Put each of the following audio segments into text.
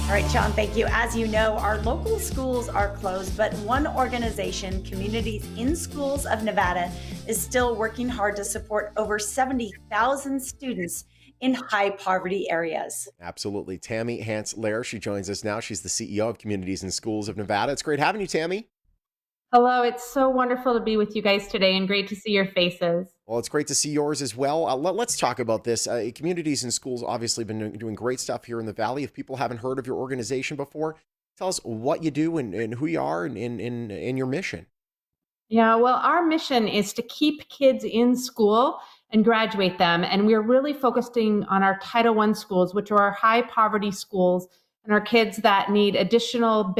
All right, Sean, thank you. As you know, our local schools are closed, but one organization, Communities in Schools of Nevada, is still working hard to support over 70,000 students in high poverty areas. Absolutely. Tammy Hance Lair, she joins us now. She's the CEO of Communities and Schools of Nevada. It's great having you, Tammy. Hello, it's so wonderful to be with you guys today and great to see your faces. Well, it's great to see yours as well. Let's talk about this. Communities and Schools obviously been doing great stuff here in the Valley. If people haven't heard of your organization before, tell us what you do and who you are and your mission. Yeah, well, our mission is to keep kids in school and graduate them. And we're really focusing on our Title I schools, which are our high poverty schools, and our kids that need additional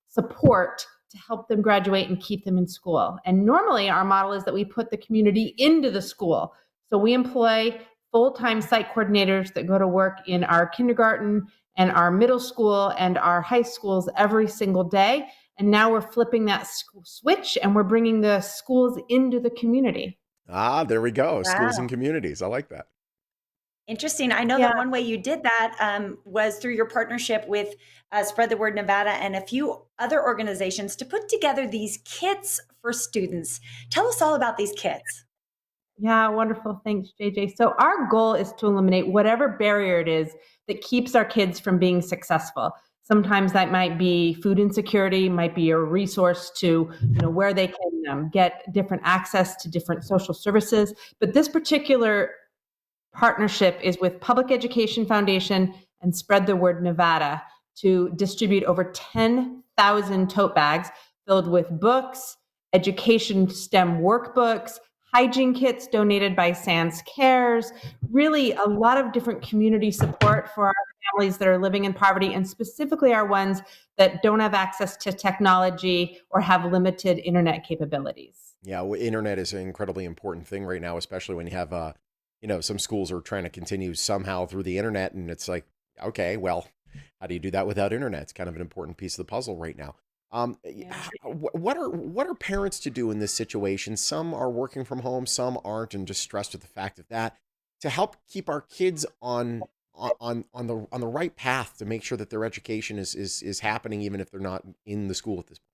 support to help them graduate and keep them in school. And normally our model is that we put the community into the school. So we employ full-time site coordinators that go to work in our kindergarten and our middle school and our high schools every single day. And now we're flipping that switch and we're bringing the schools into the community. Ah, there we go. Schools and Wow. communities. I like that. Interesting. I know Yeah, that one way you did that was through your partnership with Spread the Word Nevada and a few other organizations to put together these kits for students. Tell us all about these kits. yeah, wonderful. Thanks, JJ. So our goal is to eliminate whatever barrier it is that keeps our kids from being successful. Sometimes that might be food insecurity, might be a resource to where they can get different access to different social services. But this particular partnership is with Public Education Foundation and Spread the Word Nevada to distribute over 10,000 tote bags filled with books, education STEM workbooks, hygiene kits donated by Sans Cares, really a lot of different community support for our families that are living in poverty, and specifically our ones that don't have access to technology or have limited internet capabilities. Yeah, internet is an incredibly important thing right now, especially when you have, some schools are trying to continue somehow through the internet, and it's like, okay, well, how do you do that without internet? It's kind of an important piece of the puzzle right now. Yeah. What are parents to do in this situation? Some are working from home, some aren't, and just stressed with the fact of that. To help keep our kids on the right path to make sure that their education is happening, even if they're not in the school at this point.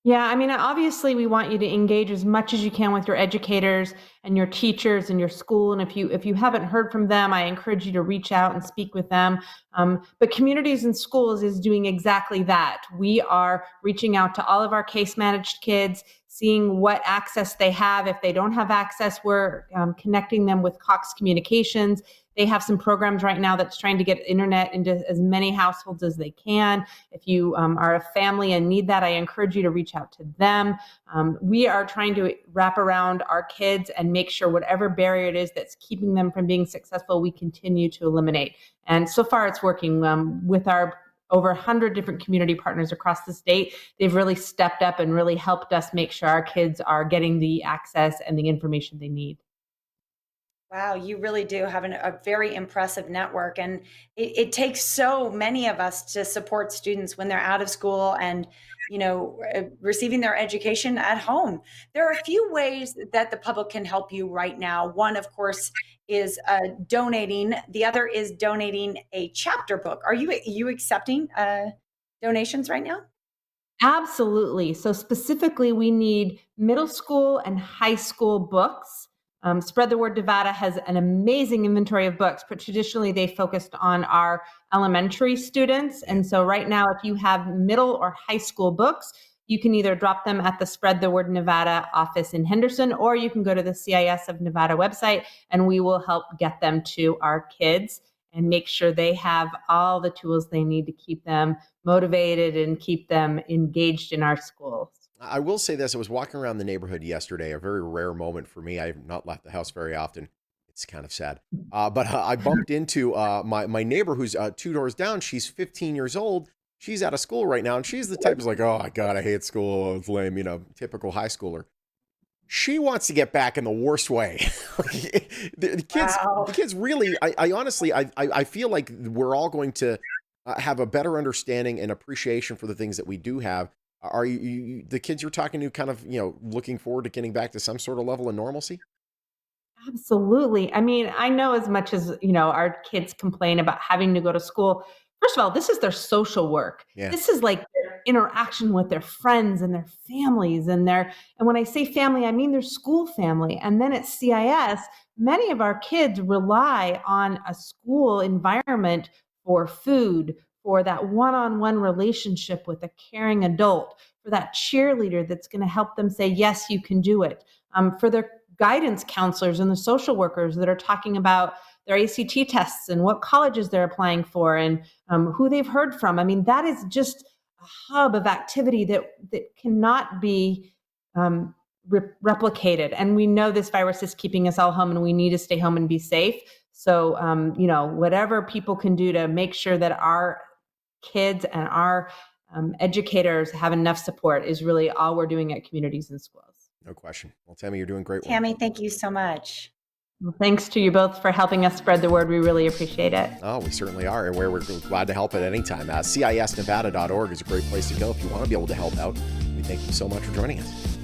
Yeah, I mean, obviously, we want you to engage as much as you can with your educators and your teachers and your school. And if you haven't heard from them, I encourage you to reach out and speak with them. But Communities in Schools is doing exactly that. We are reaching out to all of our case managed kids, seeing what access they have. If they don't have access, we're connecting them with Cox Communications. They have some programs right now that's trying to get internet into as many households as they can. If you are a family and need that, I encourage you to reach out to them. We are trying to wrap around our kids and make sure whatever barrier it is that's keeping them from being successful, we continue to eliminate. And so far, it's working with our over 100 different community partners across the state. They've really stepped up and really helped us make sure our kids are getting the access and the information they need. Wow, you really do have a very impressive network. And it takes so many of us to support students when they're out of school and, receiving their education at home. There are a few ways that the public can help you right now. One, of course, is donating. The other is donating a chapter book. Are you accepting donations right now? Absolutely. So, specifically, we need middle school and high school books. Spread the Word Nevada has an amazing inventory of books, but traditionally they focused on our elementary students. Yeah. And so, right now, if you have middle or high school books, you can either drop them at the Spread the Word Nevada office in Henderson, or you can go to the CIS of Nevada website and we will help get them to our kids and make sure they have all the tools they need to keep them motivated and keep them engaged in our schools. I will say this: I was walking around the neighborhood yesterday, a very rare moment for me. I've not left the house very often. It's kind of sad. But I bumped into my neighbor who's two doors down. She's 15 years old. She's out of school right now, and she's the type who's like, "Oh my God, I hate school. It's lame." Typical high schooler. She wants to get back in the worst way. The Wow. kids really. I honestly, I feel like we're all going to have a better understanding and appreciation for the things that we do have. Are the kids you're talking to kind of looking forward to getting back to some sort of level of normalcy? Absolutely. I mean, I know as much as, our kids complain about having to go to school. First of all, this is their social work. Yeah. This is like their interaction with their friends and their families and when I say family, I mean their school family. And then at CIS, many of our kids rely on a school environment for food, for that one-on-one relationship with a caring adult, for that cheerleader that's going to help them say, yes, you can do it, for their guidance counselors and the social workers that are talking about their ACT tests and what colleges they're applying for and who they've heard from. I mean, that is just a hub of activity that cannot be replicated. And we know this virus is keeping us all home, and we need to stay home and be safe. So, whatever people can do to make sure that our kids and our educators have enough support is really all we're doing at Communities in Schools. No question. Well, Tammy, you're doing great work. Tammy, thank you so much. Well, thanks to you both for helping us spread the word. We really appreciate it. Oh, we certainly are, and we're glad to help at any time. CISnevada.org is a great place to go if you want to be able to help out. We thank you so much for joining us.